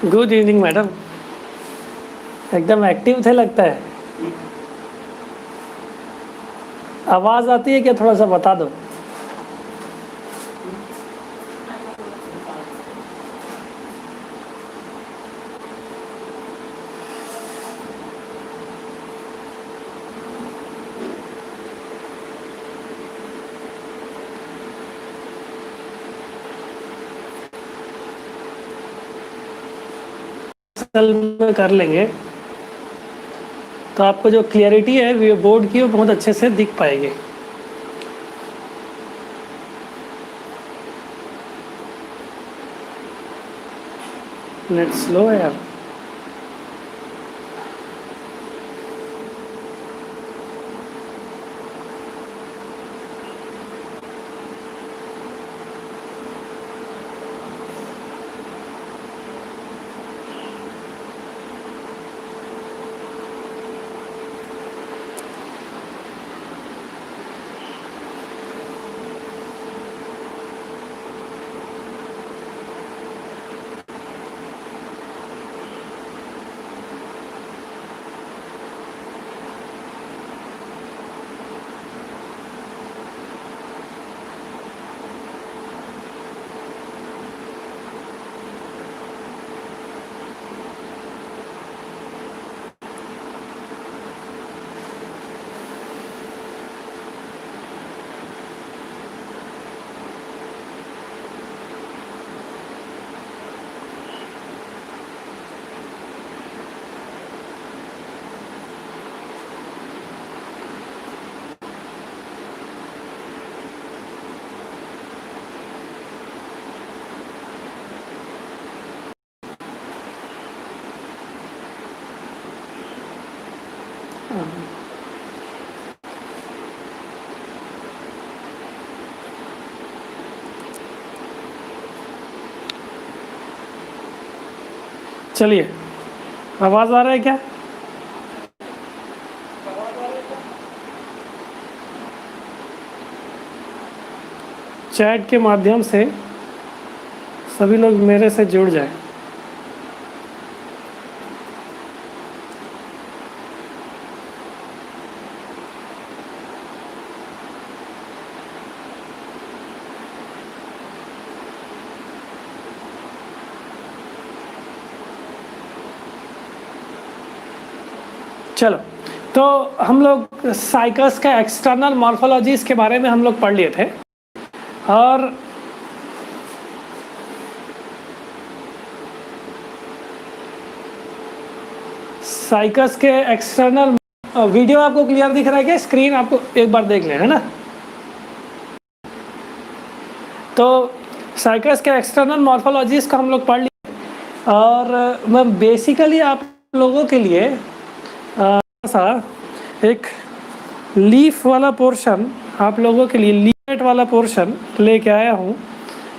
Good evening madam. एकदम active थे लगता है। आवाज़ आती है क्या? थोड़ा सा बता दो। कल में कर लेंगे तो आपको जो क्लियरिटी है बोर्ड की वो बहुत अच्छे से दिख पाएगी। नेट स्लो है यार। चलिए, आवाज़ आ रहा है क्या? चैट के माध्यम से सभी लोग मेरे से जुड़ जाएं। चलो, तो हम लोग साइकस का एक्सटर्नल मॉर्फोलॉजीज के बारे में हम लोग पढ़ लिए थे और साइकस के एक्सटर्नल वीडियो आपको क्लियर दिख रहा है क्या? स्क्रीन आपको एक बार देख लें, है ना? तो साइकस के एक्सटर्नल मॉर्फोलॉजीज को हम लोग पढ़ लिए और मैं बेसिकली आप लोगों के लिए सा एक लीफ वाला पोर्शन आप लोगों के लिए लीफलेट वाला पोर्शन लेके आया हूँ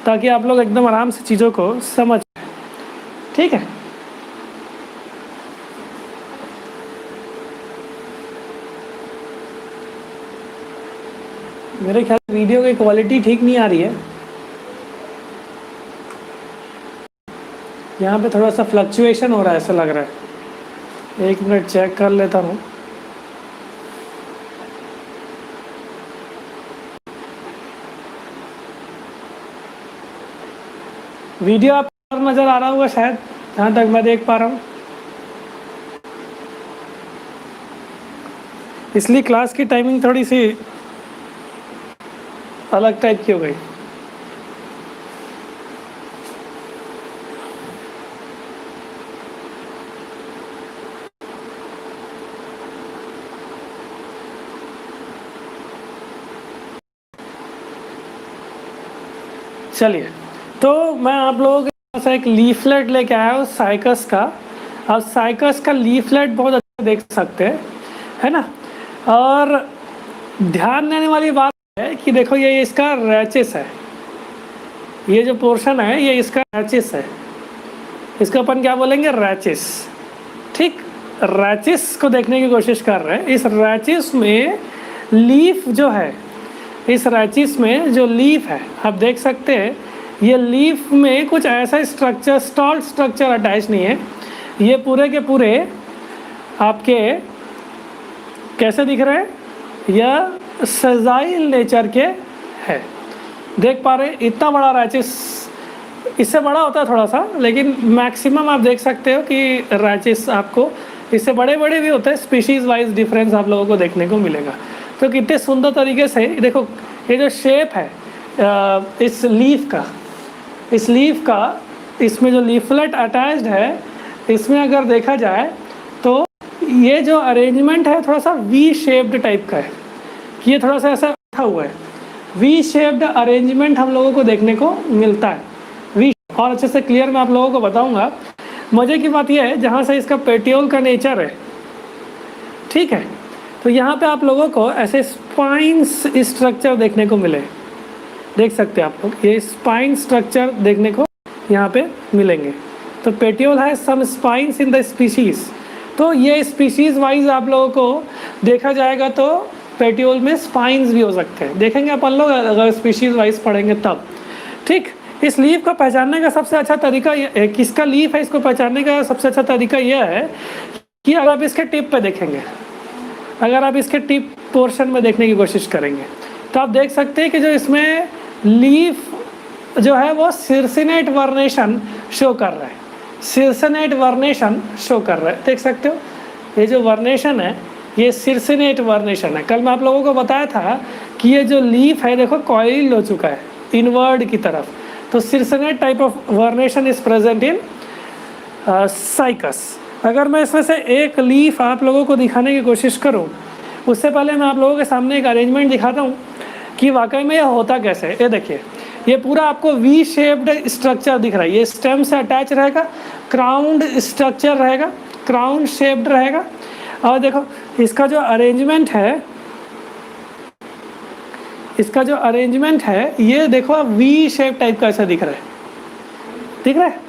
ताकि आप लोग एकदम आराम से चीज़ों को समझ। ठीक है, मेरे ख्याल से वीडियो की क्वालिटी ठीक नहीं आ रही है। यहाँ पे थोड़ा सा फ्लक्चुएशन हो रहा है, ऐसा लग रहा है। एक मिनट चेक कर लेता हूँ। वीडियो आपको नज़र आ रहा होगा शायद, जहाँ तक मैं देख पा रहा हूँ। इसलिए क्लास की टाइमिंग थोड़ी सी अलग टाइप की हो गई। चलिए, तो मैं आप लोगों के पास एक लीफलेट लेके आया हूँ साइकस का। और साइकस का लीफलेट बहुत अच्छा देख सकते हैं, है ना? और ध्यान देने वाली बात है कि देखो ये इसका रैचेस है। ये जो पोर्शन है ये इसका रैचेस है। इसको अपन क्या बोलेंगे? रैचेस। ठीक, रैचेस को देखने की कोशिश कर रहे हैं। इस रैचेस में लीफ जो है, इस रैचेस में जो लीफ है आप देख सकते हैं ये लीफ में कुछ ऐसा स्ट्रक्चर, स्टॉल स्ट्रक्चर अटैच नहीं है। ये पूरे के पूरे आपके कैसे दिख रहे हैं, यह सजाइल नेचर के है। देख पा रहे हैं इतना बड़ा रैचिस, इससे बड़ा होता है थोड़ा सा, लेकिन मैक्सिमम आप देख सकते हो कि रैचिस आपको इससे बड़े बड़े भी होते हैं। स्पीशीज़ वाइज डिफरेंस आप लोगों को देखने को मिलेगा। तो कितने सुंदर तरीके से देखो, ये जो शेप है इस लीफ का, इसमें जो लीफलेट अटैच्ड है, इसमें अगर देखा जाए तो ये जो अरेंजमेंट है थोड़ा सा वी शेप्ड टाइप का है, कि ये थोड़ा सा ऐसा उठा हुआ है। वी शेप्ड अरेंजमेंट हम लोगों को देखने को मिलता है। वी और अच्छे से क्लियर मैं आप लोगों को बताऊंगा। मज़े की बात यह है, जहाँ से इसका पेटियोल का नेचर है, ठीक है, तो यहाँ पे आप लोगों को ऐसे स्पाइन्स स्ट्रक्चर देखने को मिले। देख सकते हैं आप लोग, ये स्पाइन स्ट्रक्चर देखने को यहाँ पे मिलेंगे। तो पेटियोल है सम स्पाइन्स इन द स्पीशीज़। तो ये स्पीशीज़ वाइज आप लोगों को देखा जाएगा तो पेटियोल में स्पाइन्स भी हो सकते हैं। देखेंगे अपन लोग अगर स्पीशीज़ वाइज पढ़ेंगे तब, ठीक। इस लीफ को पहचानने का सबसे अच्छा तरीका किसका लीफ है, इसको पहचानने का सबसे अच्छा तरीका यह है कि अगर आप इसके टिप पे देखेंगे, अगर आप इसके टिप पोर्शन में देखने की कोशिश करेंगे तो आप देख सकते हैं कि जो इसमें लीफ जो है वो सिरसिनेट वर्नेशन शो कर रहा है। सिरसिनेट वर्नेशन शो कर रहा है, देख सकते हो। ये जो वर्नेशन है ये सिरसिनेट वर्नेशन है। कल मैं आप लोगों को बताया था कि ये जो लीफ है देखो कॉइल हो चुका है इनवर्ड की तरफ। तो circinate type of vernation is present in Cycas. अगर मैं इसमें से एक लीफ आप लोगों को दिखाने की कोशिश करूं, उससे पहले मैं आप लोगों के सामने एक अरेंजमेंट दिखाता हूं कि वाकई में यह होता कैसे है। ये देखिए, ये पूरा आपको वी शेप्ड स्ट्रक्चर दिख रहा है। ये स्टेम से अटैच रहेगा, क्राउंड स्ट्रक्चर रहेगा, क्राउन शेप्ड रहेगा। और देखो इसका जो अरेंजमेंट है, ये देखो आप वी शेप टाइप का ऐसा दिख रहा है।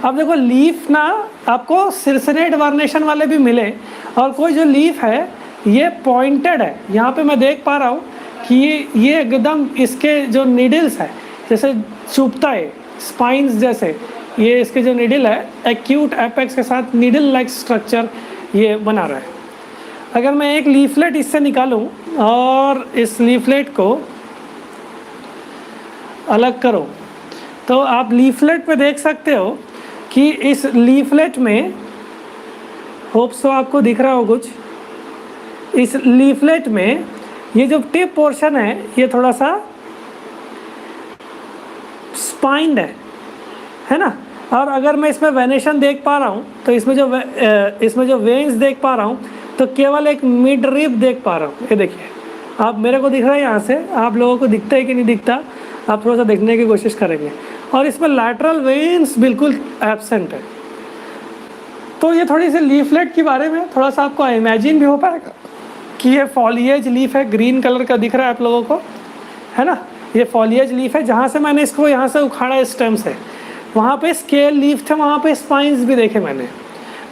अब देखो लीफ ना आपको सिरसिनेट वर्नेशन वाले भी मिले, और कोई जो लीफ है ये पॉइंटेड है। यहाँ पे मैं देख पा रहा हूँ कि ये एकदम इसके जो निडल्स है जैसे चुभता है स्पाइन्स जैसे, ये इसके जो निडल है एक्यूट एपेक्स के साथ निडल लाइक स्ट्रक्चर ये बना रहा है। अगर मैं एक लीफलेट इससे निकालूं और इस लीफलेट को अलग करो तो आप लीफलेट में देख सकते हो कि इस लीफलेट में, होप सो आपको दिख रहा हो कुछ, इस लीफलेट में ये जो टिप पोर्शन है ये थोड़ा सा स्पाइंड है ना। और अगर मैं इसमें वेनेशन देख पा रहा हूँ तो इसमें जो वेन्स देख पा रहा हूँ तो केवल एक मिड रिब देख पा रहा हूँ। ये देखिए, आप मेरे को दिख रहा है यहाँ से, आप लोगों को दिखता है कि नहीं दिखता, आप थोड़ा सा देखने की कोशिश करेंगे। और इसमें लैटरल वेन्स बिल्कुल एब्सेंट है। तो ये थोड़ी सी लीफलेट के बारे में थोड़ा सा आपको इमेजिन भी हो पाएगा कि ये फॉलिएज लीफ है, ग्रीन कलर का दिख रहा है आप लोगों को, है ना। ये फॉलिएज लीफ है। जहाँ से मैंने इसको यहाँ से उखाड़ा स्टेम से, वहाँ पे स्केल लीफ थे, वहाँ पे स्पाइन्स भी देखे मैंने।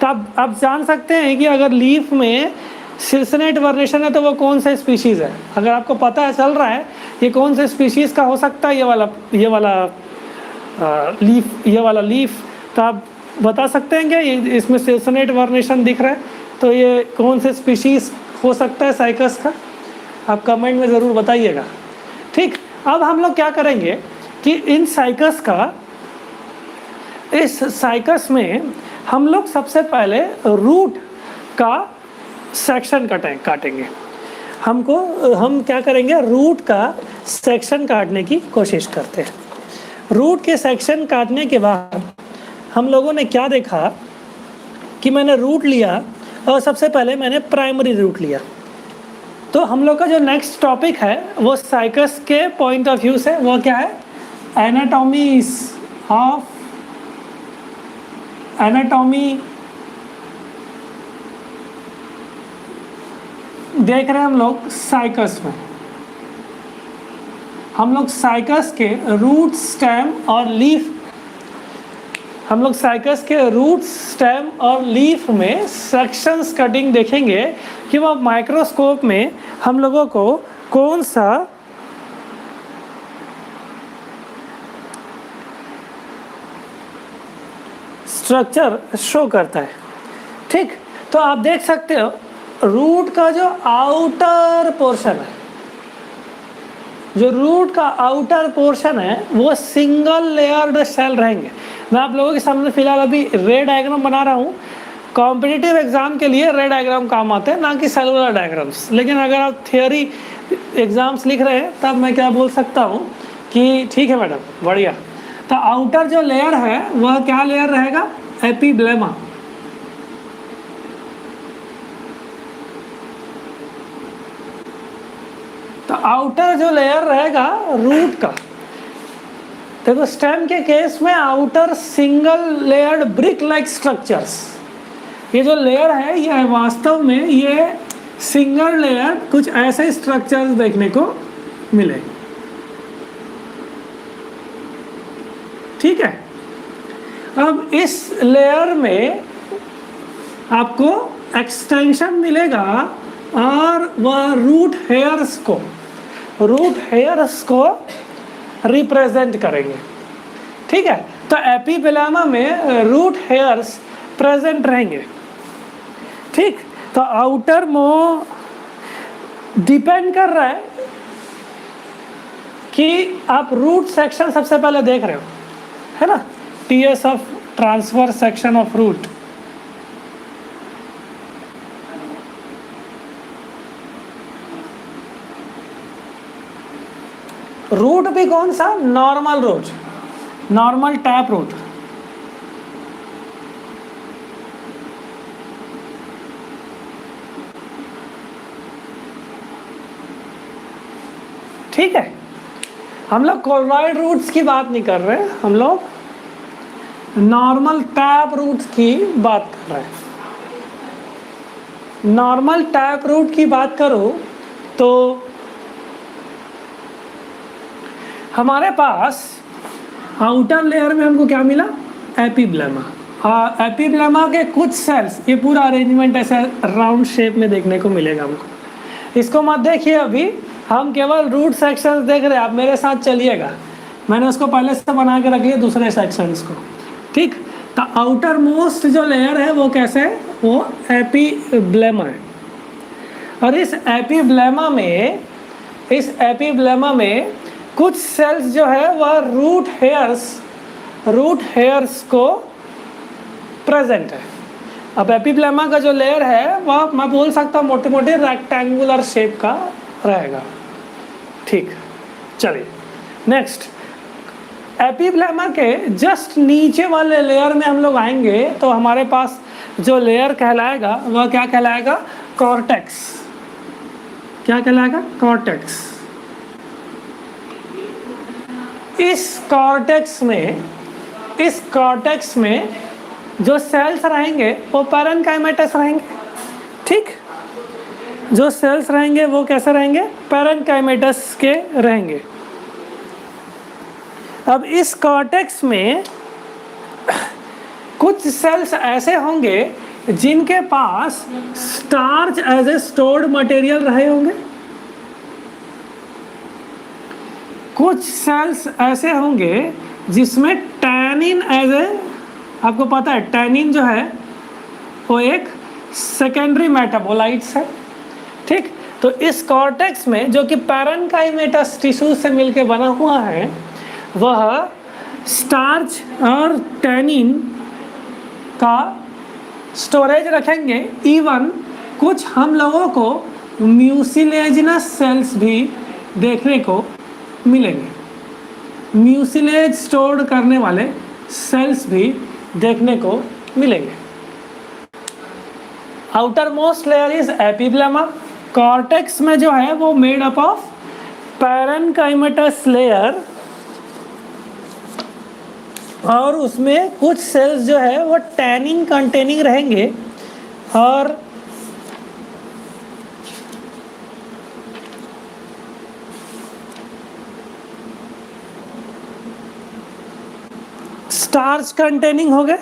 तो आप जान सकते हैं कि अगर लीफ में सिरसिनेट वर्नेशन है तो वो कौन सा स्पीशीज़ है। अगर आपको पता चल रहा है ये कौन से स्पीशीज़ का हो सकता है, ये वाला लीफ, तो आप बता सकते हैं कि इसमें सिरसिनेट वर्नेशन दिख रहा है तो ये कौन से स्पीशीज़ हो सकता है साइकस का। आप कमेंट में ज़रूर बताइएगा, ठीक। अब हम लोग क्या करेंगे कि इस साइकस में हम लोग सबसे पहले रूट का सेक्शन काटेंगे। हम क्या करेंगे, रूट का सेक्शन काटने की कोशिश करते हैं। रूट के सेक्शन काटने के बाद हम लोगों ने क्या देखा कि मैंने रूट लिया और सबसे पहले मैंने प्राइमरी रूट लिया। तो हम लोग का जो नेक्स्ट टॉपिक है वो साइकस के पॉइंट ऑफ व्यू से वो क्या है, एनाटॉमी देख रहे हैं हम लोग साइकस में। हम लोग साइकस के रूट स्टेम और लीफ, हम लोग साइकस के रूट स्टेम और लीफ में सेक्शंस कटिंग देखेंगे कि वो माइक्रोस्कोप में हम लोगों को कौन सा स्ट्रक्चर शो करता है। ठीक, तो आप देख सकते हो रूट का जो आउटर पोर्शन है, जो रूट का आउटर पोर्शन है वो सिंगल लेयर्ड सेल रहेंगे। मैं आप लोगों के सामने फिलहाल अभी रे डायग्राम बना रहा हूँ। कॉम्पिटिटिव एग्जाम के लिए रे डायग्राम काम आते हैं, ना कि सेलुलर डायग्राम्स। लेकिन अगर आप थियोरी एग्जाम्स लिख रहे हैं तब मैं क्या बोल सकता हूँ कि ठीक है मैडम, बढ़िया। तो आउटर जो लेयर है वह क्या लेयर रहेगा? एपिब्लेमा। तो आउटर जो लेयर रहेगा रूट का, देखो स्टेम के केस में outer single layered brick like structures, ये जो लेयर है ये वास्तव में ये सिंगल लेयर कुछ ऐसे स्ट्रक्चर्स देखने को मिले। ठीक है, अब इस लेयर में आपको एक्सटेंशन मिलेगा और वह रूट हेयर्स को रिप्रेजेंट करेंगे। ठीक है, तो एपिब्लेमा में रूट हेयर्स प्रेजेंट रहेंगे। ठीक, तो आउटर में डिपेंड कर रहा है कि आप रूट सेक्शन सबसे पहले देख रहे हो, है ना, TS of transverse section of root. Root भी कौन सा? Normal root, normal tap root. ठीक है, हम लोग कोलॉइड रूट्स की बात नहीं कर रहे, हम लोग नॉर्मल टैप रूट्स की बात कर रहे हैं। नॉर्मल टैप रूट की बात करो तो हमारे पास आउटर लेयर में हमको क्या मिला? एपिब्लेमा। एपिब्लेमा के कुछ सेल्स, ये पूरा अरेंजमेंट ऐसा राउंड शेप में देखने को मिलेगा हमको। इसको मत देखिए, अभी हम केवल रूट सेक्शंस देख रहे हैं, आप मेरे साथ चलिएगा। मैंने उसको पहले से बना के रख लिया दूसरे सेक्शंस को। ठीक, तो आउटर मोस्ट जो लेयर है वो कैसे है? वो एपिब्लेमा है। और इस एपिब्लेमा में कुछ सेल्स जो है वह रूट हेयर्स को प्रेजेंट है। अब एपिब्लेमा का जो लेयर है वह मैं बोल सकता हूँ मोटे मोटे रेक्टेंगुलर शेप का रहेगा। ठीक, चलिए नेक्स्ट, एपिब्लेमा के जस्ट नीचे वाले लेयर में हम लोग आएंगे तो हमारे पास जो लेयर कहलाएगा वह क्या कहलाएगा? कॉर्टेक्स। क्या कहलाएगा? कॉर्टेक्स। इस कॉर्टेक्स में जो सेल्स रहेंगे वो पैरेन्काइमेटस रहेंगे। ठीक, जो सेल्स रहेंगे वो कैसे रहेंगे? पैरेन्काइमेटस के रहेंगे। अब इस कॉर्टेक्स में कुछ सेल्स ऐसे होंगे जिनके पास starch as a stored material रहे होंगे। कुछ सेल्स ऐसे होंगे जिसमें टैनिन एज ए, आपको पता है टैनिन जो है वो एक सेकेंडरी मेटाबोलाइट्स है। ठीक, तो इस कॉर्टेक्स में जो कि पैरेन्काइमेटस टिश्यू से मिलके बना हुआ है वह स्टार्च और टैनिन का स्टोरेज रखेंगे। इवन कुछ हम लोगों को म्यूसिलेजिनस सेल्स भी देखने को मिलेंगे। म्यूसिलेज स्टोर करने वाले सेल्स भी देखने को मिलेंगे। Outer most layer is epiblema. Cortex में जो है वो made up of parenchymatous layer और उसमें कुछ सेल्स जो है वो टैनिन कंटेनिंग रहेंगे और स्टार्च कंटेनिंग हो गए।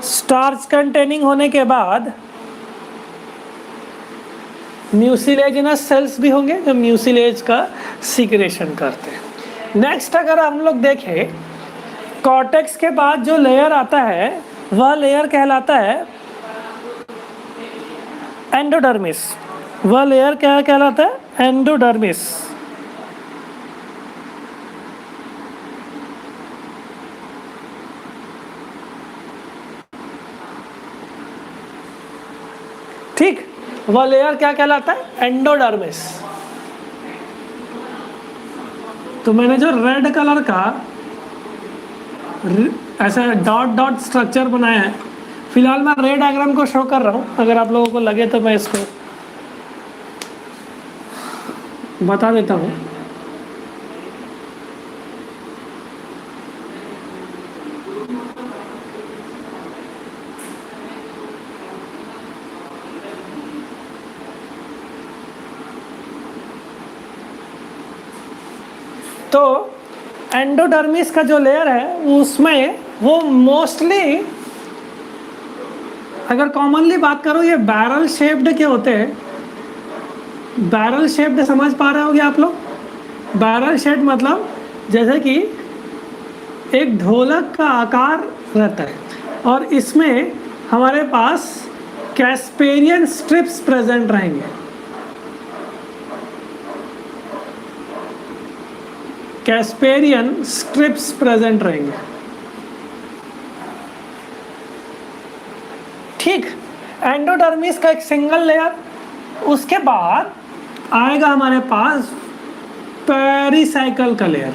स्टार्च कंटेनिंग होने के बाद म्यूसिलेजिनस सेल्स भी होंगे जो म्यूसिलेज का सीक्रेशन करते हैं। नेक्स्ट अगर हम लोग देखें, कॉर्टेक्स के बाद जो लेयर आता है वह लेयर कहलाता है एंडोडर्मिस। वह लेयर क्या कहलाता है? एंडोडर्मिस। ठीक, वह लेयर क्या कहलाता है? एंडोडर्मिस। तो मैंने जो रेड कलर का ऐसा डॉट डॉट स्ट्रक्चर बनाया है, फिलहाल मैं रे डायग्राम को शो कर रहा हूँ, अगर आप लोगों को लगे तो मैं इसको बता देता हूँ। तो एंडोडर्मिस का जो लेयर है उसमें वो मोस्टली, अगर कॉमनली बात करो, ये बैरल शेप्ड के होते हैं। बैरल शेप्ड समझ पा रहे होगे आप लोग? बैरल शेप मतलब जैसे कि एक ढोलक का आकार रहता है और इसमें हमारे पास कैस्पेरियन स्ट्रिप्स प्रेजेंट रहेंगे। कैस्पेरियन स्ट्रिप्स प्रेजेंट रहेंगे। ठीक, एंडोडर्मिस का एक सिंगल लेयर, उसके बाद आएगा हमारे पास पेरिसाइकल का लेयर।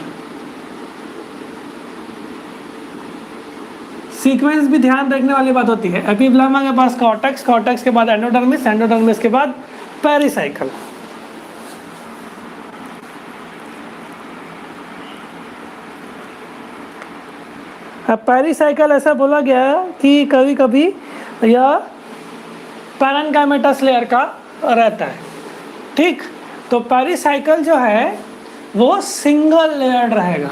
सीक्वेंस भी ध्यान रखने वाली बात होती है। एपिब्लामा के पास कॉर्टेक्स, कॉर्टेक्स के बाद एंडोडर्मिस, एंडोडर्मिस के बाद पेरिसाइकल। अब पेरिसाइकल ऐसा बोला गया कि कभी कभी यह पैरेन्काइमेटस लेयर का रहता है। ठीक, तो पेरिसाइकल जो है वो सिंगल लेयर्ड रहेगा।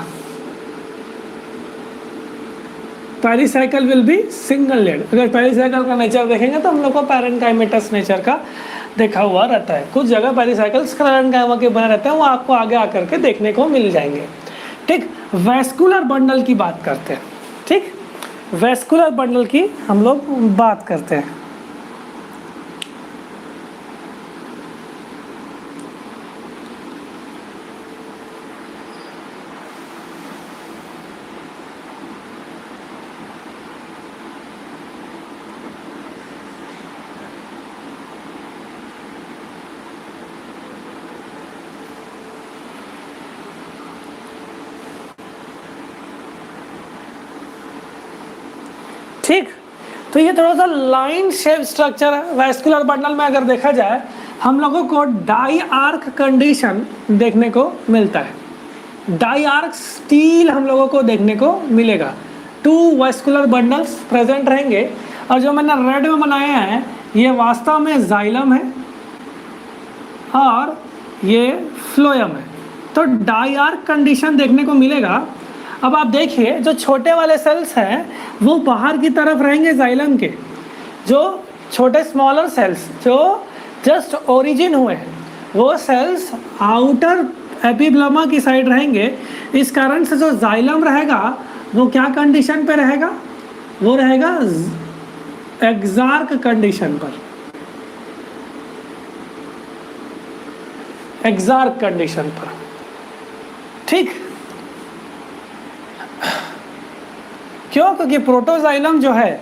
Pericycle will be single layered. अगर पेरिसाइकल का नेचर देखेंगे तो हम लोग को पैरेन्काइमेटस नेचर का देखा हुआ रहता है। कुछ जगह पेरिसाइकल पैरेन्काइमा के बने रहते हैं, वो आपको आगे आकर के देखने को मिल जाएंगे। ठीक, वेस्कुलर बंडल की बात करते हैं। ठीक, वेस्कुलर बंडल की हम लोग बात करते हैं। ठीक, तो ये थोड़ा सा लाइन शेप स्ट्रक्चर है। वेस्कुलर बंडल में अगर देखा जाए हम लोगों को डाई आर्क कंडीशन देखने को मिलता है। डाई आर्क स्टील हम लोगों को देखने को मिलेगा। 2 वेस्कुलर बंडल्स प्रेजेंट रहेंगे और जो मैंने रेड में बनाया है ये वास्तव में जाइलम है और ये फ्लोएम है। तो डाई आर्क कंडीशन देखने को मिलेगा। अब आप देखिए जो छोटे वाले सेल्स हैं वो बाहर की तरफ रहेंगे जाइलम के। जो छोटे स्मॉलर सेल्स जो जस्ट ओरिजिन हुए हैं वो सेल्स आउटर एपिब्लामा की साइड रहेंगे। इस कारण से जो जाइलम रहेगा वो क्या कंडीशन पे रहेगा? वो रहेगा एक्सार्क कंडीशन पर। एक्सार्क कंडीशन पर। ठीक, क्यों? क्योंकि प्रोटोजाइलम जो है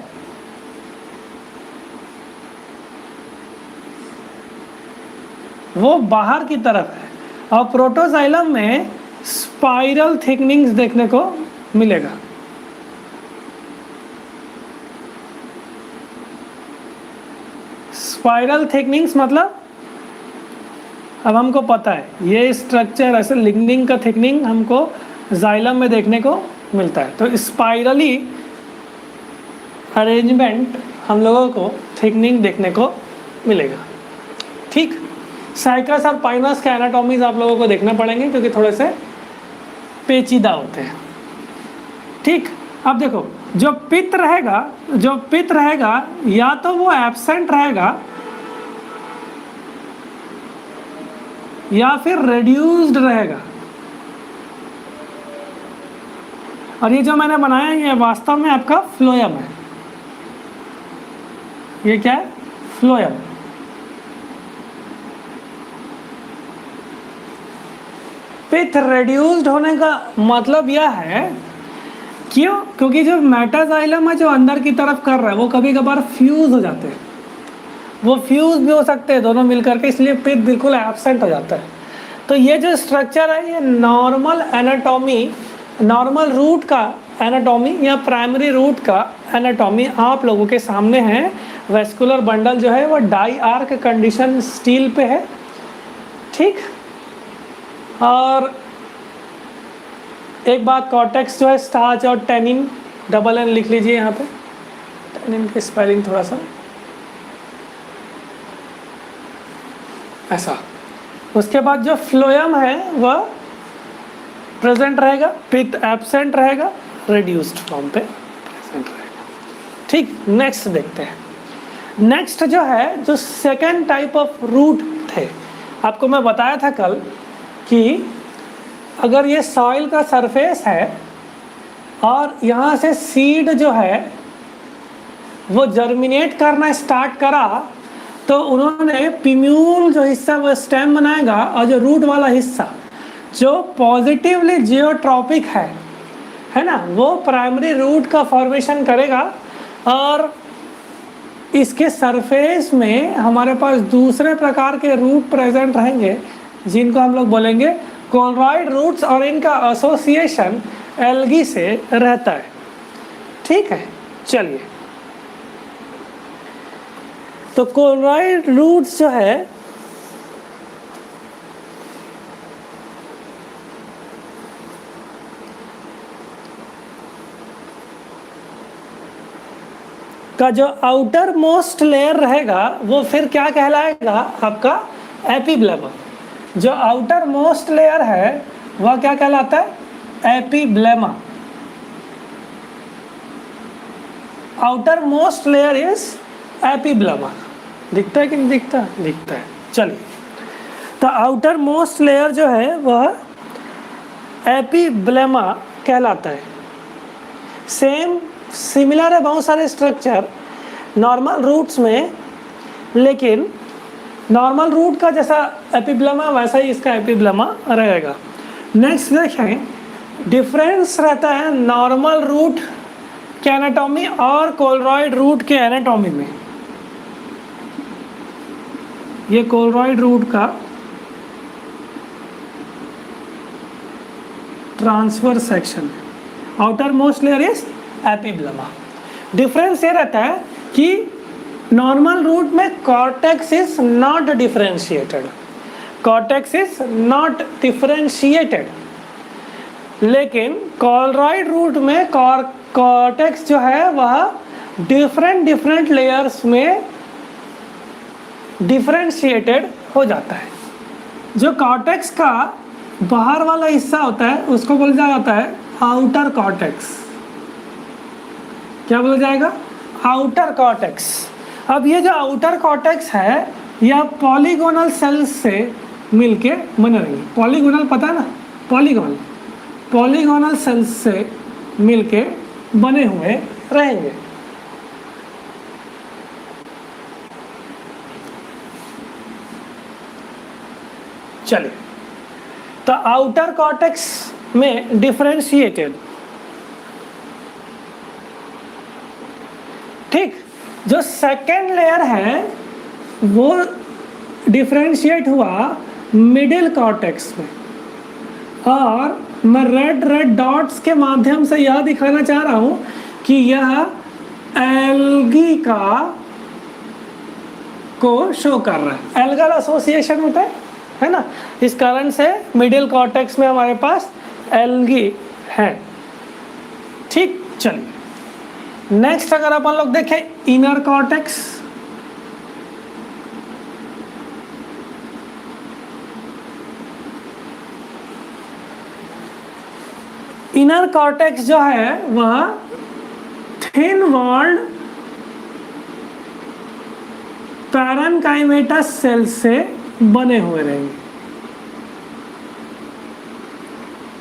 वो बाहर की तरफ है और प्रोटोजाइलम में स्पाइरल थिकनिंग्स देखने को मिलेगा। स्पाइरल थिकनिंग्स मतलब अब हमको पता है ये स्ट्रक्चर ऐसे लिग्निंग का थिकनिंग हमको जाइलम में देखने को मिलता है। तो स्पाइरली अरेंजमेंट हम लोगों को थिकनिंग देखने को मिलेगा। ठीक, साइकस और पाइनस के एनाटॉमीज आप लोगों को देखना पड़ेंगे क्योंकि थोड़े से पेचीदा होते हैं। ठीक, अब देखो जो पित्त रहेगा या तो वो एब्सेंट रहेगा या फिर रिड्यूस्ड रहेगा। और ये जो मैंने बनाया है ये वास्तव में आपका फ्लोएम है। ये क्या है? फ्लोएम। पिथ रेड्यूस्ड होने का मतलब यह है, क्यों? क्योंकि जो मेटाजाइलम है जो अंदर की तरफ कर रहा है वो कभी कभार फ्यूज हो जाते हैं, वो फ्यूज भी हो सकते हैं दोनों मिलकर के, इसलिए पिथ बिल्कुल एब्सेंट हो जाता है। तो ये जो स्ट्रक्चर है ये नॉर्मल एनाटॉमी, नॉर्मल रूट का एनाटॉमी या प्राइमरी रूट का एनाटॉमी आप लोगों के सामने है। वेस्कुलर बंडल जो है वो डाई आर्क कंडीशन स्टील पे है, ठीक। और एक बात, कॉर्टेक्स जो है स्टार्च और टेनिन, डबल एन लिख लीजिए यहाँ पे, टेनिन की स्पेलिंग थोड़ा सा ऐसा। उसके बाद जो फ्लोएम है वह प्रेजेंट रहेगा, पिथ एब्सेंट रहेगा, रेड्यूस्ड फॉर्म पे प्रेजेंट रहेगा, ठीक। नेक्स्ट देखते हैं। नेक्स्ट जो है, जो सेकेंड टाइप ऑफ रूट थे, आपको मैं बताया था कल कि अगर ये सॉइल का सरफेस है और यहाँ से सीड जो है वो जर्मिनेट करना स्टार्ट करा, तो उन्होंने पिम्यूल जो हिस्सा वो स्टेम बनाएगा और जो रूट वाला हिस्सा जो पॉजिटिवली जियोट्रॉपिक है ना, वो प्राइमरी रूट का फॉर्मेशन करेगा। और इसके सरफेस में हमारे पास दूसरे प्रकार के रूट प्रेजेंट रहेंगे जिनको हम लोग बोलेंगे कोलरॉइड रूट्स, और इनका एसोसिएशन एल्गी से रहता है, ठीक है। चलिए, तो कोलरॉइड रूट्स जो है का जो आउटर मोस्ट लेयर रहेगा वो फिर क्या कहलाएगा? आपका एपिब्लेमा। जो आउटर मोस्ट लेयर है वह क्या कहलाता है? Epiblema. Outer most layer is epiblema. दिखता है कि नहीं दिखता? दिखता है। चलिए, तो आउटर मोस्ट लेयर जो है वह एपिब्लेमा कहलाता है। सेम सिमिलर है बहुत सारे स्ट्रक्चर नॉर्मल रूट्स में, लेकिन नॉर्मल रूट का जैसा एपिब्लेमा वैसा ही इसका एपिब्लेमा रहेगा। नेक्स्ट देखें, डिफरेंस रहता है नॉर्मल रूट के एनाटॉमी और कोलरॉइड रूट के एनाटॉमी में। ये कोलरॉइड रूट का transfer section, outer most layer is epiblema. Difference ये रहता है कि नॉर्मल रूट में cortex is not differentiated, cortex is not differentiated, लेकिन कोलरॉइड रूट में कॉर्टेक्स जो है वह डिफरेंट लेयर्स में डिफरेंशिएटेड हो जाता है। जो कॉर्टेक्स का बाहर वाला हिस्सा होता है उसको बोला जाता है आउटर कॉर्टेक्स। क्या बोला जाएगा? Outer cortex. अब ये जो आउटर कॉर्टेक्स है यह पॉलीगोनल सेल्स से मिलके बने रहेंगे। पॉलीगोनल पता है ना? पॉलीगोनल सेल्स से मिलके बने हुए रहेंगे। चलिए, तो आउटर कॉर्टेक्स में डिफरेंशिएटेड, ठीक। जो सेकेंड लेयर है वो डिफरेंशिएट हुआ मिडिल कॉर्टेक्स में, और मैं रेड डॉट्स के माध्यम से यह दिखाना चाह रहा हूं कि यह एल्गी का को शो कर रहा है। एल्गल एसोसिएशन होता है ना, इस कारण से मिडिल कॉर्टेक्स में हमारे पास एल्गी है, ठीक। चलिए, नेक्स्ट अगर अपन लोग देखें इनर कॉर्टेक्स, इनर कॉर्टेक्स जो है वह थिन वॉल्ड पैरेन्काइमेटस सेल से बने हुए रहेंगे।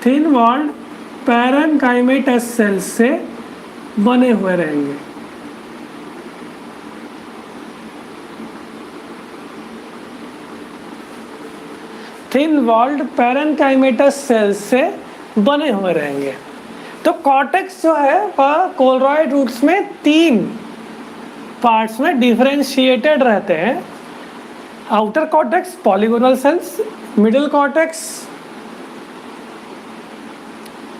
थिन वॉल्ड पैरेनकाइमेटस सेल से बने हुए रहेंगे। थिन वॉल्ड पैरेनकाइमेटस सेल से बने हुए रहेंगे। तो कॉर्टेक्स जो है वह कोलरॉइड रूट्स में 3 पार्ट्स में डिफरेंशिएटेड रहते हैं। Outer cortex polygonal cells, middle cortex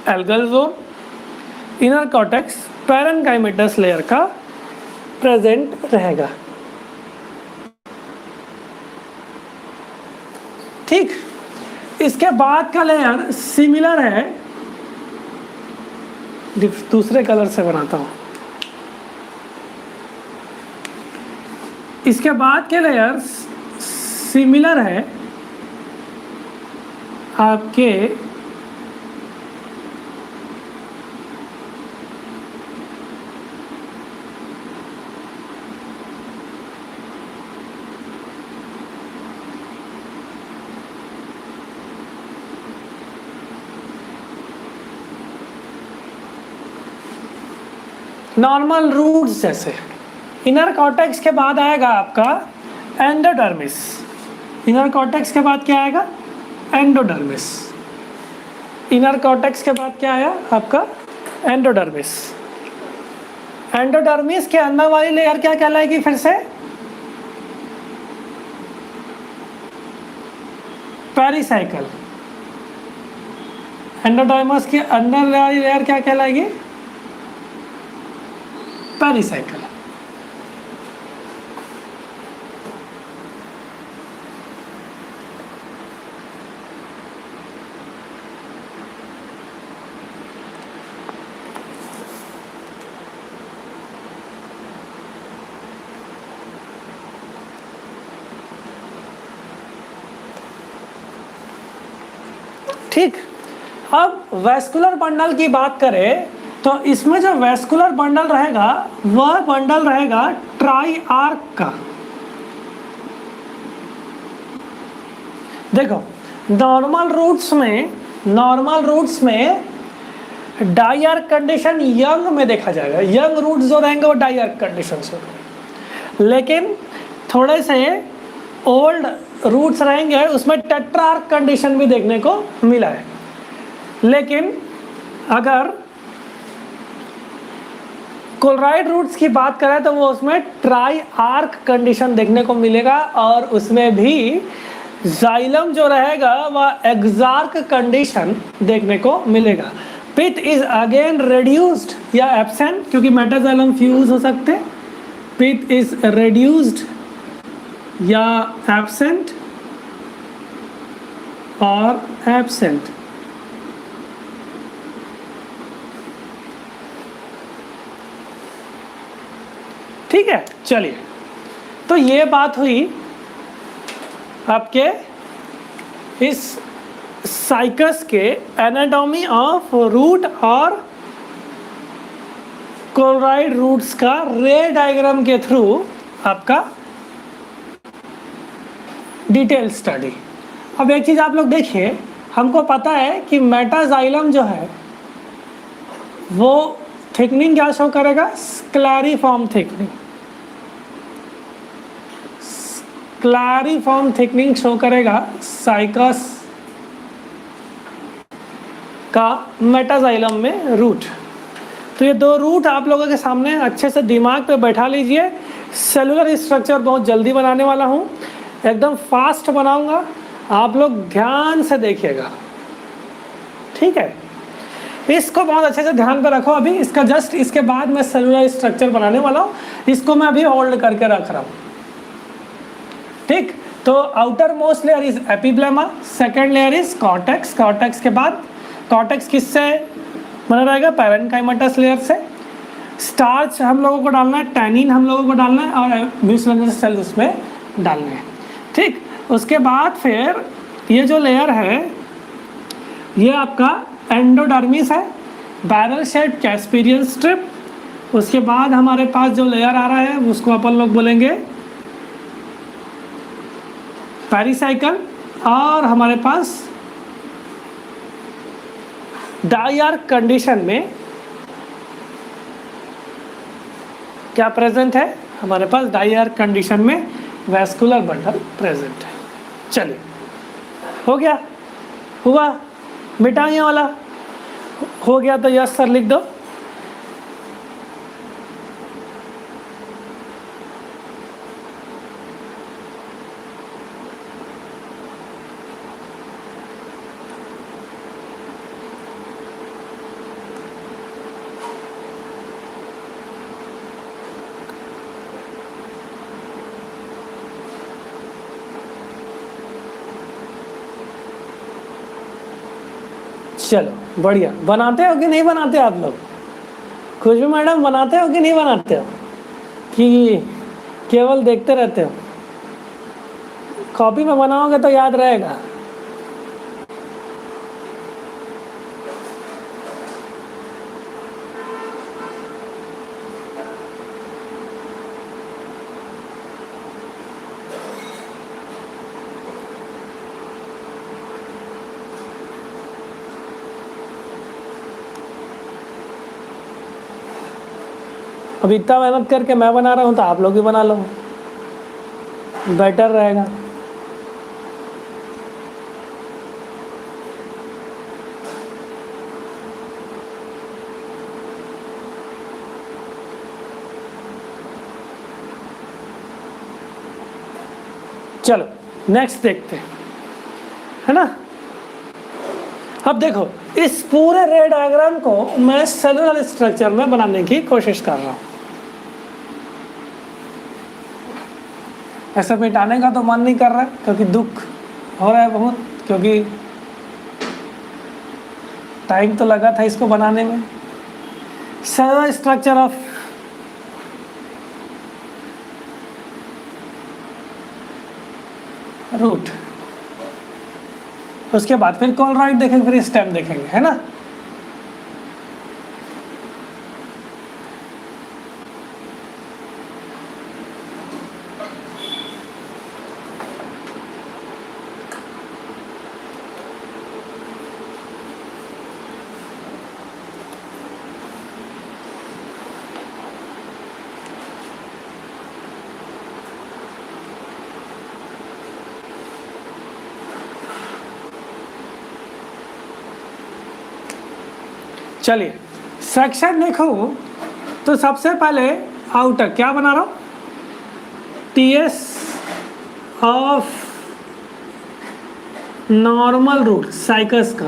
algal zone, inner cortex parenchymatous layer का प्रेजेंट रहेगा। ठीक, इसके बाद का लेयर सिमिलर है, दूसरे कलर से बनाता हूं। इसके बाद के लेयर सिमिलर है आपके नॉर्मल रूट्स जैसे। इनर कॉर्टेक्स के बाद आएगा आपका एंडोडर्मिस। इनर कॉर्टेक्स के बाद क्या आएगा? एंडोडर्मिस। इनर कॉर्टेक्स के बाद क्या आया आपका? एंडोडर्मिस। एंडोडर्मिस के अंदर वाली लेयर क्या कहलाएगी फिर से? पेरिसाइकल। एंडोडर्मिस के अंदर वाली लेयर क्या कहलाएगी? पेरिसाइकल। ठीक, अब वेस्कुलर बंडल की बात करें तो इसमें जो वेस्कुलर बंडल रहेगा वह बंडल रहेगा ट्राई आर्क का। देखो, नॉर्मल रूट्स में डाई आर्क कंडीशन यंग में देखा जाएगा। यंग रूट्स जो रहेंगे वो डाई आर्क कंडीशन से, लेकिन थोड़े से ओल्ड रूट्स रहेंगे उसमें टेट्रार्क कंडीशन भी देखने को मिला है। लेकिन अगर कोलराइड रूट्स की बात करें तो वो उसमें ट्राई आर्क कंडीशन देखने को मिलेगा और उसमें भी जाइलम जो रहेगा वह एक्सार्क कंडीशन देखने को मिलेगा। पिथ इज अगेन रेड्यूस्ड या एब्सेंट क्योंकि मेटाजाइलम फ्यूज हो सकते हैं। पिथ इज रेड्यूस्ड या एब्सेंट और एब्सेंट। ठीक है, चलिए, तो ये बात हुई आपके इस साइकस के एनाटॉमी ऑफ रूट और कोलराइड रूट्स का रे डायग्राम के थ्रू आपका डिटेल स्टडी। अब एक चीज आप लोग देखिए, हमको पता है कि मेटाजाइलम जो है वो थिकनिंग क्या शो करेगा? स्क्लेरिफॉर्म थिकनिंग। स्क्लेरिफॉर्म थिकनिंग शो करेगा साइकस का मेटाजाइलम में रूट। तो ये 2 रूट आप लोगों के सामने अच्छे से दिमाग पे बैठा लीजिए। सेलुलर स्ट्रक्चर बहुत जल्दी बनाने वाला हूँ, एकदम फास्ट बनाऊंगा, आप लोग ध्यान से देखिएगा। ठीक है, इसको बहुत अच्छे से ध्यान पे रखो। अभी इसका जस्ट इसके बाद मैं सेलुलर स्ट्रक्चर बनाने वाला हूँ, इसको मैं अभी होल्ड करके रख रहा हूँ। ठीक, तो outer most layer is epiblema, second layer is cortex. Cortex के बाद कॉर्टेक्स किससे बना रहेगा? पैरेनकाइमेटस लेयर से। स्टार्च हम लोगों को डालना है, टैनिन हम लोगों को डालना है और म्यूसिलेजिनस सेल्स उसमें डालने हैं। ठीक, उसके बाद फिर ये जो लेयर है ये आपका एंडोडर्मिस है, बैरल शेप कैस्पेरियन स्ट्रिप। उसके बाद हमारे पास जो लेयर आ रहा है उसको अपन लोग बोलेंगे पेरिसाइकल, और हमारे पास डाईआर्क कंडीशन में क्या प्रेजेंट है हमारे पास? डाईआर्क कंडीशन में वैस्कुलर बंडल प्रेजेंट है। चलिए, हो गया, हुआ, मिटा ये वाला, हो गया तो यस सर लिख दो। चलो बढ़िया, बनाते हो कि नहीं बनाते आप लोग? खुशबू मैडम बनाते हो कि नहीं बनाते हो, कि केवल देखते रहते हो? कॉपी में बनाओगे तो याद रहेगा। अब इतना मेहनत करके मैं बना रहा हूँ तो आप लोग भी बना लो, बेटर रहेगा। चलो नेक्स्ट देखते हैं, है ना। अब देखो, इस पूरे रे डायग्राम को मैं सेलुलर स्ट्रक्चर में बनाने की कोशिश कर रहा हूँ। ऐसा मिटाने का तो मन नहीं कर रहा है क्योंकि दुख हो रहा है बहुत, क्योंकि टाइम तो लगा था इसको बनाने में। सेलुलर स्ट्रक्चर ऑफ रूट, उसके बाद फिर कॉलराइट देखेंगे, फिर स्टेम देखेंगे, है ना। चलिए सेक्शन देखो, तो सबसे पहले आउटर क्या बना रहा हूं? TS of normal root cycas का।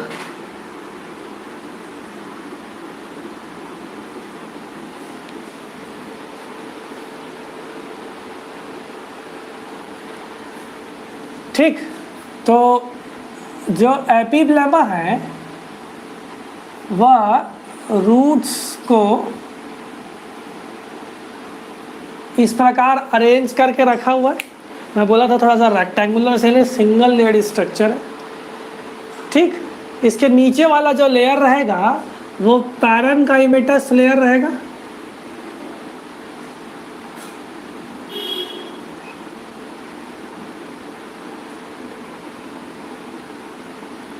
ठीक, तो जो एपिब्लेमा है वह रूट्स को इस प्रकार अरेंज करके रखा हुआ है। मैं बोला था थोड़ा सा rectangular cell, single layered structure है। ठीक, इसके नीचे वाला जो लेयर रहेगा वो पैरेन्काइमेटस लेयर रहेगा।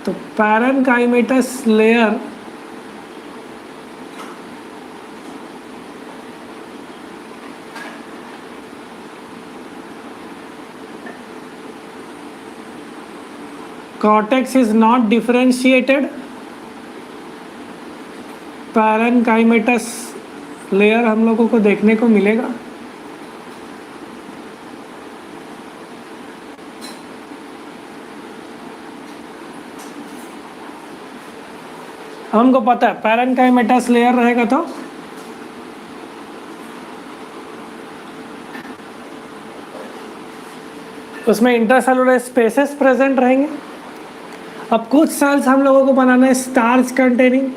तो parenchymatous layer cortex is not differentiated, parenchymatous layer हम लोगों को देखने को मिलेगा। हमको पता है पैरेन्काइमेटस लेयर रहेगा तो उसमें इंटरसेलुलर स्पेसेस प्रेजेंट रहेंगे। अब कुछ सेल्स हम लोगों को बनाना है स्टार्च कंटेनिंग,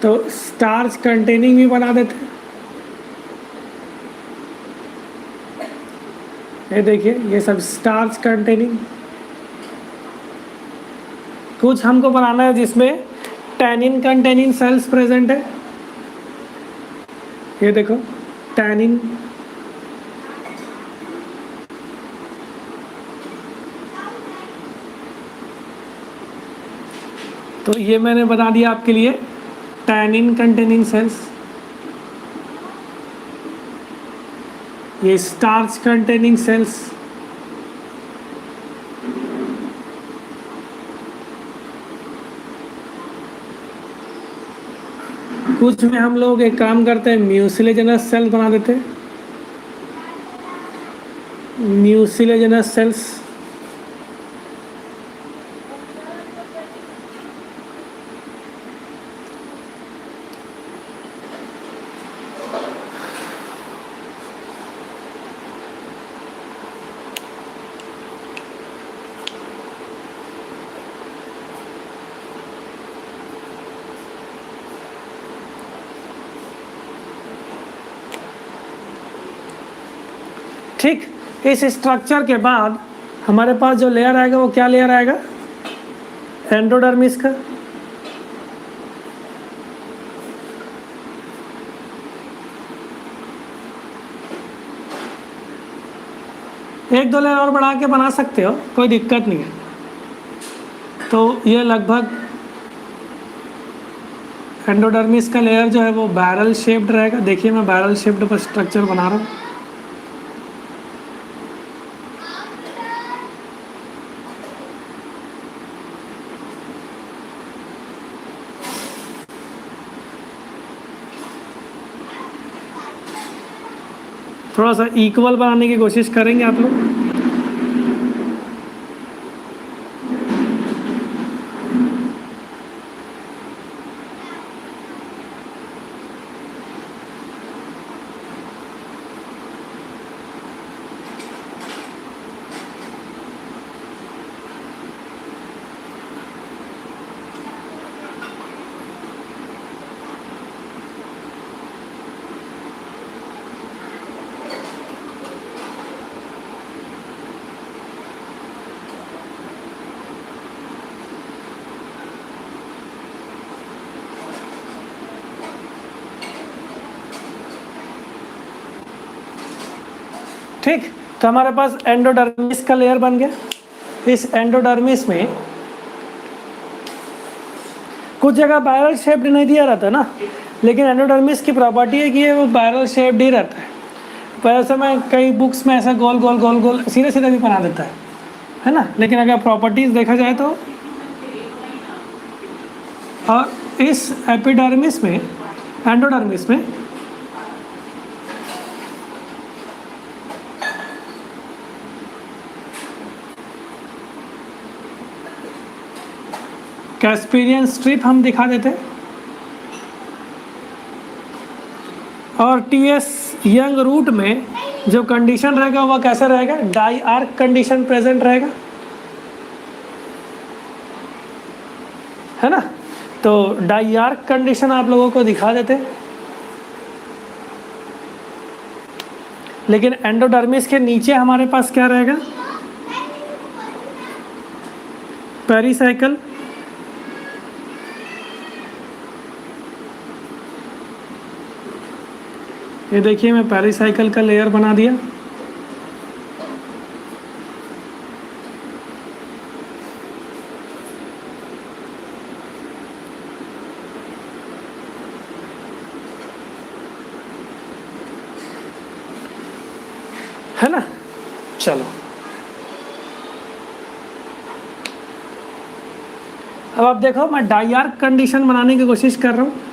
तो स्टार्च कंटेनिंग भी बना देते हैं। ये देखिए, ये सब स्टार्च कंटेनिंग। कुछ हमको बनाना है जिसमें टैनिन कंटेनिंग सेल्स प्रेजेंट है। ये देखो टैनिन, तो ये मैंने बता दिया आपके लिए टैनिन कंटेनिंग सेल्स, ये स्टार्च कंटेनिंग सेल्स, कुछ में हम लोग एक काम करते हैं म्यूसिलेजेनस सेल बना देते हैं, म्यूसिलेजेनस सेल्स। ठीक, इस स्ट्रक्चर के बाद हमारे पास जो लेयर आएगा वो क्या लेयर आएगा, एंडोडर्मिस का। एक दो लेयर और बढ़ा के बना सकते हो, कोई दिक्कत नहीं है। तो ये लगभग एंडोडर्मिस का लेयर जो है वो बैरल शेप्ड रहेगा। देखिए मैं बैरल शेप्ड पर स्ट्रक्चर बना रहा हूँ। थोड़ा सा इक्वल बनाने की कोशिश करेंगे आप लोग। ठीक, तो हमारे पास एंडोडर्मिस का लेयर बन गया। इस एंडोडर्मिस में कुछ जगह बैरल शेप्ड नहीं दिया रहता ना, लेकिन एंडोडर्मिस की प्रॉपर्टी है कि ये वो बैरल शेप्ड ही रहता है। पर ऐसे में कई बुक्स में ऐसा गोल गोल गोल गोल सीधे सीधे भी बना देता है ना। लेकिन अगर प्रॉपर्टीज देखा जाए तो, और इस एपिडर्मिस में, एंडोडर्मिस में कैस्पेरियन स्ट्रिप हम दिखा देते, और टीएस यंग रूट में जो कंडीशन रहेगा वह कैसा रहेगा, डाई आर्क कंडीशन प्रेजेंट रहेगा, है ना। तो डाई आर्क कंडीशन आप लोगों को दिखा देते। लेकिन एंडोडर्मिस के नीचे हमारे पास क्या रहेगा, पेरिसाइकल, ये देखिए मैं पेरिसाइकल का लेयर बना दिया। है ना। चलो अब आप देखो, मैं डाइआर्क कंडीशन बनाने की कोशिश कर रहा हूँ।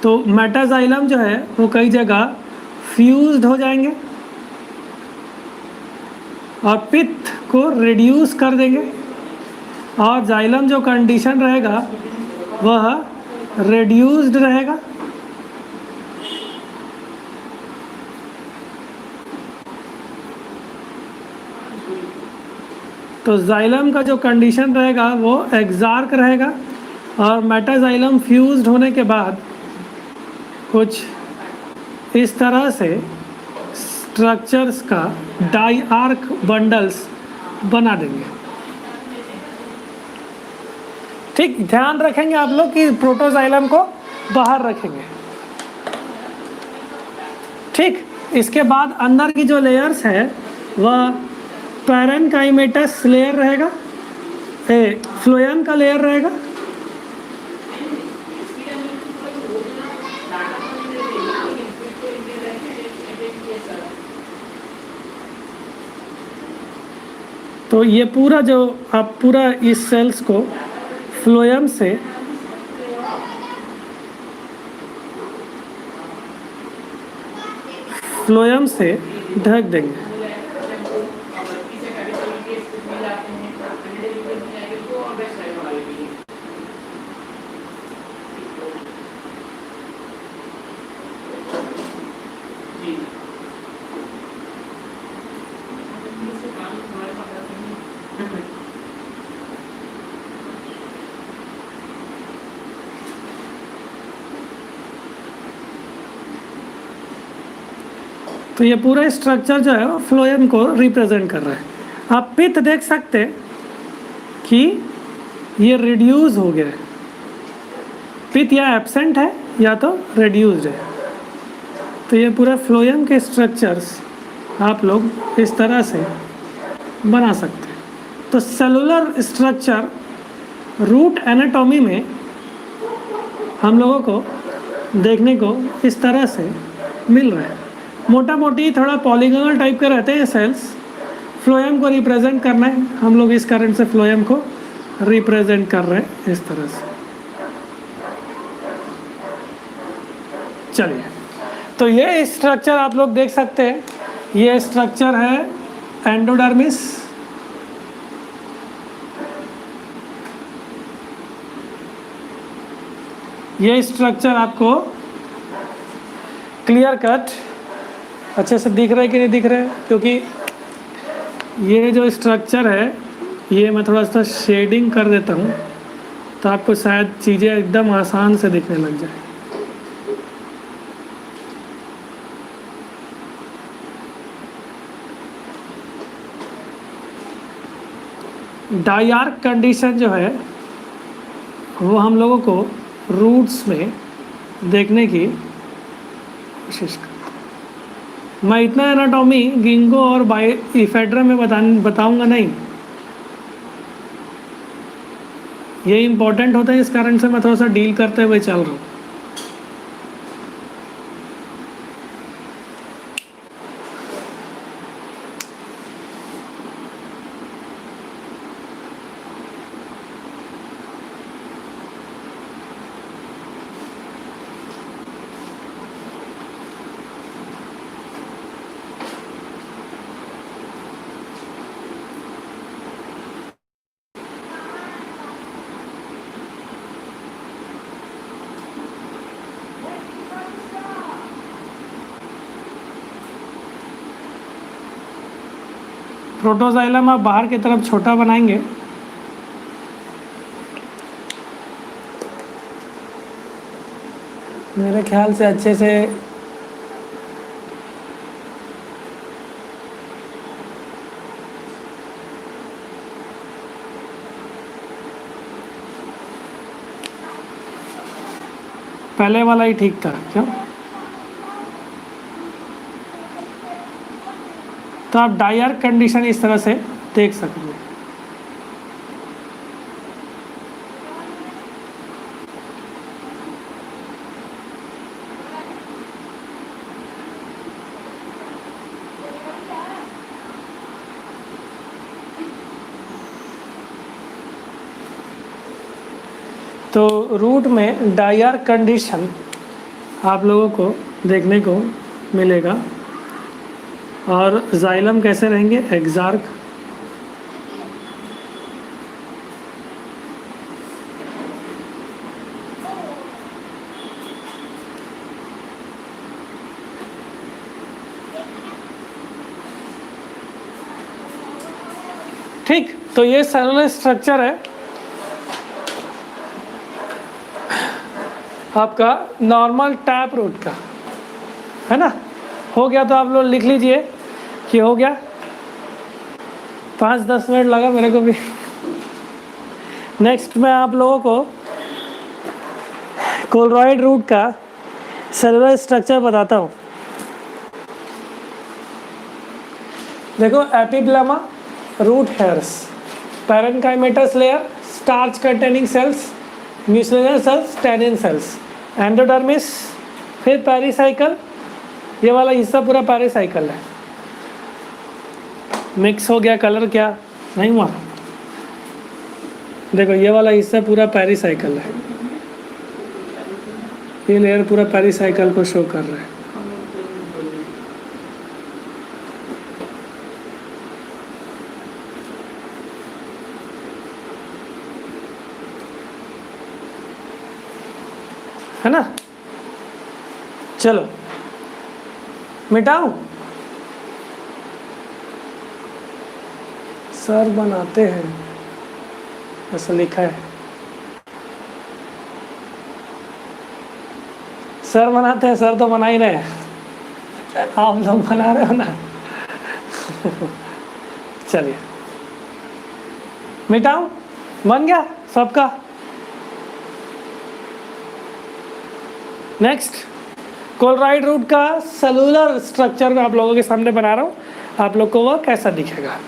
तो मेटाजाइलम जो है वो कई जगह फ्यूज्ड हो जाएंगे और पित्त को रिड्यूस कर देंगे, और जाइलम जो कंडीशन रहेगा वह रिड्यूस्ड रहेगा। तो जाइलम का जो कंडीशन रहेगा वो एक्सार्क रहेगा, और मेटाजाइलम फ्यूज्ड होने के बाद कुछ इस तरह से स्ट्रक्चर्स का डाई आर्क बंडल्स बना देंगे। ठीक, ध्यान रखेंगे आप लोग कि प्रोटोजाइलम को बाहर रखेंगे। ठीक, इसके बाद अंदर की जो लेयर्स है वह पैरेनकाइमेटस लेयर रहेगा, फ्लोएम का लेयर रहेगा, तो ये पूरा जो आप पूरा इस सेल्स को फ्लोएम से ढक देंगे। तो ये पूरा स्ट्रक्चर जो है वो फ्लोएम को रिप्रेजेंट कर रहा है। आप पित्त देख सकते हैं कि ये रिड्यूस हो गया है, पित्त या एब्सेंट है या तो रिड्यूस्ड है। तो ये पूरा फ्लोएम के स्ट्रक्चर्स आप लोग इस तरह से बना सकते हैं। तो सेलुलर स्ट्रक्चर रूट एनाटॉमी में हम लोगों को देखने को इस तरह से मिल रहा है। मोटा मोटी थोड़ा पॉलीगोनल टाइप के रहते हैं सेल्स। फ्लोएम को रिप्रेजेंट करना है, हम लोग इस कारण से फ्लोएम को रिप्रेजेंट कर रहे हैं इस तरह से। चलिए, तो ये स्ट्रक्चर आप लोग देख सकते हैं। ये स्ट्रक्चर है एंडोडर्मिस। ये स्ट्रक्चर आपको क्लियर कट अच्छे से दिख रहा है कि नहीं दिख रहा है? क्योंकि ये जो स्ट्रक्चर है ये मैं थोड़ा सा शेडिंग कर देता हूँ तो आपको शायद चीज़ें एकदम आसान से दिखने लग जाए। डायआर्क कंडीशन जो है वो हम लोगों को रूट्स में देखने की कोशिश करते हैं। मैं इतना एनाटॉमी गिंगो और बायोइफेड्रा में बताऊंगा नहीं, ये इम्पोर्टेंट होता है, इस कारण से मैं थोड़ा सा डील करते हुए चल रहा हूँ। प्रोटोजाइलम आप बाहर की तरफ छोटा बनाएंगे मेरे ख्याल से अच्छे से पहले वाला ही ठीक था क्यों? तो आप डायआर्क कंडीशन इस तरह से देख सकते हैं। तो रूट में डायआर्क कंडीशन आप लोगों को देखने को मिलेगा। और जाइलम कैसे रहेंगे? एक्सार्क। ठीक, तो ये सेलुलर स्ट्रक्चर है आपका नॉर्मल टैप रूट का, है ना? हो गया तो आप लोग लिख लीजिए कि हो गया। 5-10 मिनट लगा मेरे को भी। नेक्स्ट मैं आप लोगों को कोलरॉइड रूट का सेलुलर स्ट्रक्चर बताता हूँ। देखो, epiblema, root hairs, parenchymatous layer, starch containing cells, mucilaginous cells, tannin cells, endodermis, फिर पेरिसाइकल। ये वाला हिस्सा पूरा पेरिसाइकल है। मिक्स हो गया कलर क्या? नहीं हुआ। देखो ये वाला हिस्सा पूरा पेरिसाइकिल है, ये लेयर पूरा पेरिसाइकिल को शो कर रहा है। है ना? चलो मिटाऊं? सर बनाते हैं ऐसा लिखा है, सर बनाते हैं, सर तो बना ही रहे हैं, आप लोग बना रहे हो ना। चलिए मिटाऊं? बन गया सबका। नेक्स्ट क्लोराइड रूट का सेलुलर स्ट्रक्चर मैं आप लोगों के सामने बना रहा हूँ, आप लोग को वह कैसा दिखेगा।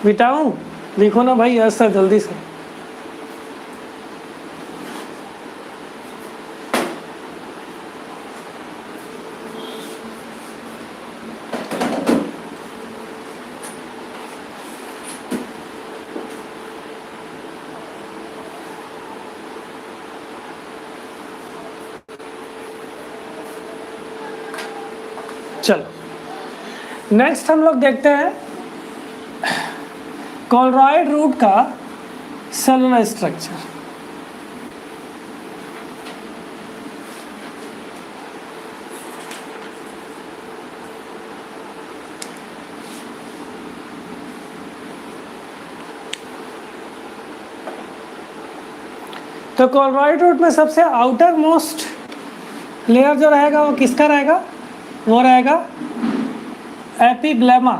मिटाऊं? लिखो ना भाई यस सर जल्दी से। चलो नेक्स्ट हम लोग देखते हैं क्लोराइड रूट का सेलुलर स्ट्रक्चर। तो क्लोराइड रूट में सबसे आउटर मोस्ट लेयर जो रहेगा वो किसका रहेगा? वो रहेगा एपिब्लेमा।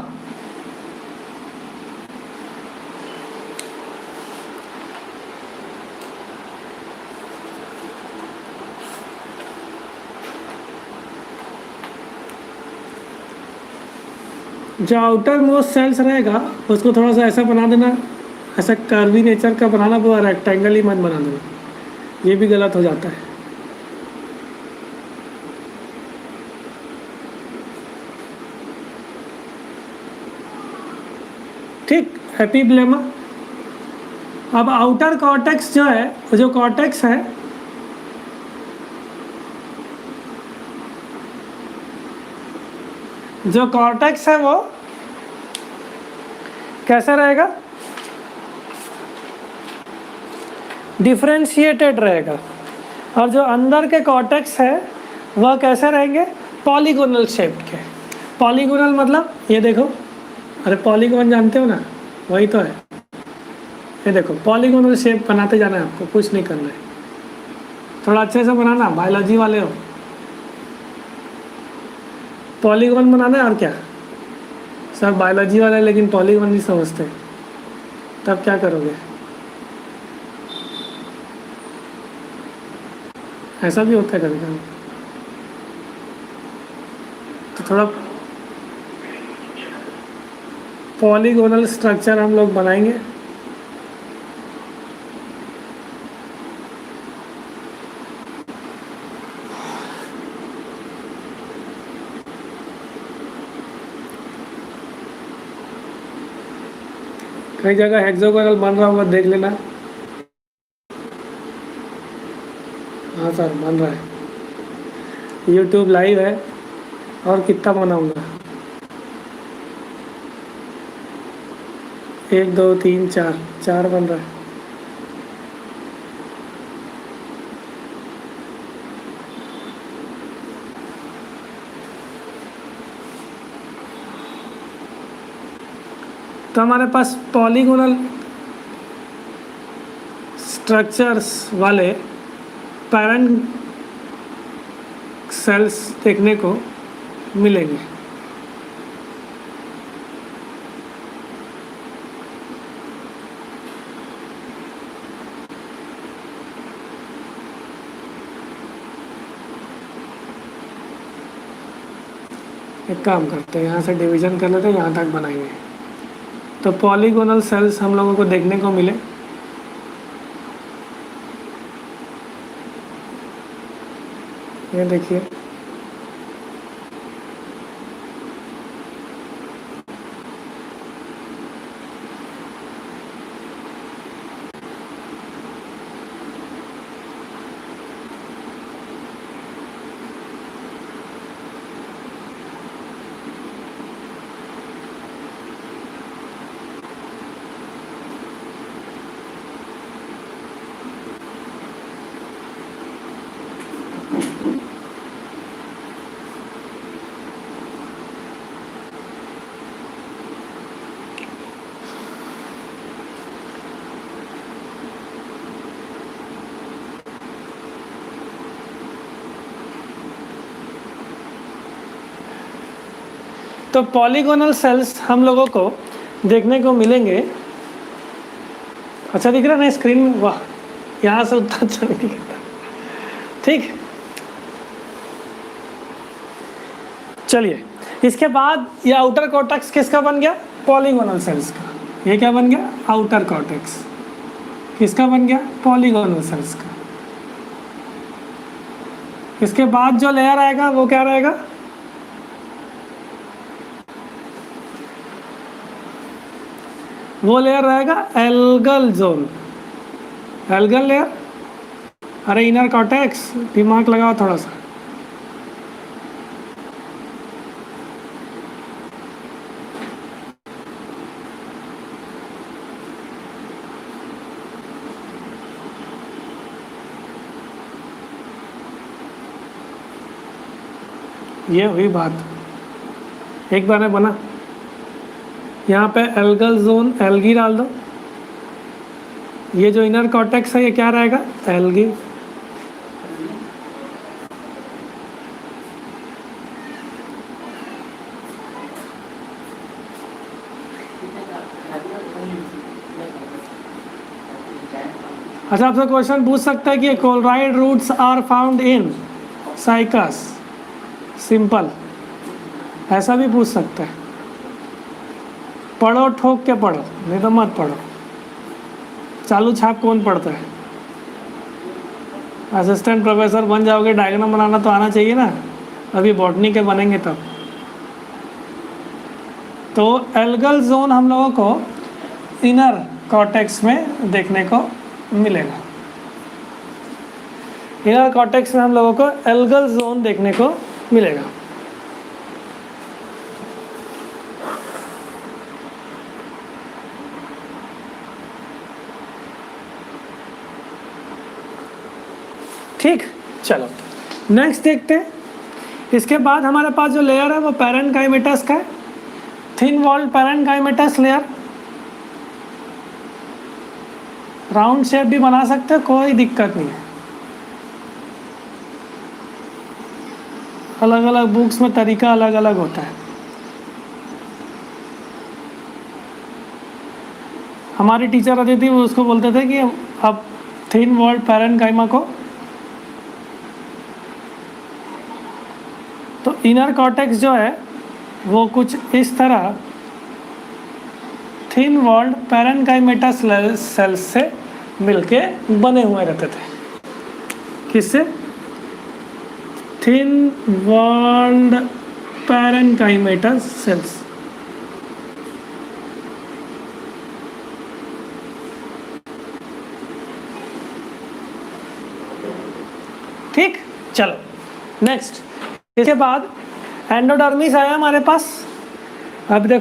जो आउटर मोस्ट सेल्स रहेगा उसको थोड़ा सा ऐसा बना देना, ऐसा कर्वी नेचर का बनाना, वो रेक्टेंगल ही मत बना देना, ये भी गलत हो जाता है। ठीक, एपिब्लेमा। अब आउटर कॉर्टेक्स जो है, जो कॉर्टेक्स है जो कॉर्टेक्स है वो कैसा रहेगा? डिफरेंशिएटेड रहेगा। और जो अंदर के कॉर्टेक्स है वह कैसे रहेंगे? पॉलीगोनल शेप्ड के। पॉलीगोनल मतलब ये देखो, अरे पॉलीगोन जानते हो ना, वही तो है। ये देखो पॉलीगोनल शेप बनाते जाना है आपको, कुछ नहीं करना है, थोड़ा अच्छे से बनाना, बायोलॉजी वाले हो। पॉलीगोन बनाना है और क्या, सब बायोलॉजी वाले लेकिन पॉलीगोन नहीं समझते, तब क्या करोगे? ऐसा भी होता है कभी कभी। तो थोड़ा पॉलीगोनल स्ट्रक्चर हम लोग बनाएंगे। कई जगह हेक्सागोनल बन रहा होगा, देख लेना। हाँ सर बन रहा है, यूट्यूब लाइव है। और कितना बनाऊंगा? 1 2 3 4, 4 बन रहा है। तो हमारे पास पॉलीगोनल स्ट्रक्चर्स वाले पैरेंट सेल्स देखने को मिलेंगे। एक काम करते हैं, यहाँ से डिवीजन कर लेते हैं, यहाँ तक बनाएंगे तो पॉलीगोनल सेल्स हम लोगों को देखने को मिले। ये देखिए तो पॉलीगोनल सेल्स हम लोगों को देखने को मिलेंगे। अच्छा दिख रहा है ना स्क्रीन? वाह, यहाँ से उतना अच्छा नहीं दिखता। ठीक, चलिए इसके बाद ये आउटर कॉर्टेक्स किसका बन गया? पॉलीगोनल सेल्स का। ये क्या बन गया? Outer cortex. किसका बन गया? पॉलीगोनल सेल्स का। इसके बाद जो लेयर आएगा वो क्या रहेगा? वो लेयर रहेगा एल्गल जोन। एल्गल लेयर, अरे इनर कॉर्टेक्स, दिमाग लगाओ थोड़ा सा। ये हुई बात, एक बार में बना। यहाँ पे एल्गल जोन, एल्गी डाल दो। ये जो इनर कॉर्टेक्स है ये क्या रहेगा? एल्गी। अच्छा, आपसे क्वेश्चन पूछ सकता है कि coralloid roots are found in Cycas. Simple, ऐसा भी पूछ सकता है। पढ़ो, ठोक के पढ़ो, नहीं तो मत पढ़ो। चालू छाप कौन पढ़ता है? असिस्टेंट प्रोफेसर बन जाओगे, डायग्राम बनाना तो आना चाहिए ना। अभी बॉटनी के बनेंगे तब। तो एल्गल जोन हम लोगों को इनर कॉर्टेक्स में देखने को मिलेगा। इनर कॉर्टेक्स में हम लोगों को एल्गल जोन देखने को मिलेगा। ठीक, चलो नेक्स्ट देखते हैं। इसके बाद हमारे पास जो लेयर है वो पैरेन्काइमेटस का है, thin walled parenchymatous layer. Round shape भी बना सकते हैं, कोई दिक्कत नहीं है। अलग अलग बुक्स में तरीका अलग अलग होता है। हमारी टीचर आती थी, वो उसको बोलते थे कि अब थिन वॉल्ड पैरेन्काइमा को, तो इनर कॉर्टेक्स जो है वो कुछ इस तरह थिन वॉल्ड पैरेन्काइमेटस सेल्स से मिलके बने हुए रहते थे। किससे? Thin walled parenchymatous cells. ठीक, चलो नेक्स्ट। इसके बाद एंडोडर्मिस आया हमारे पास। अब देखो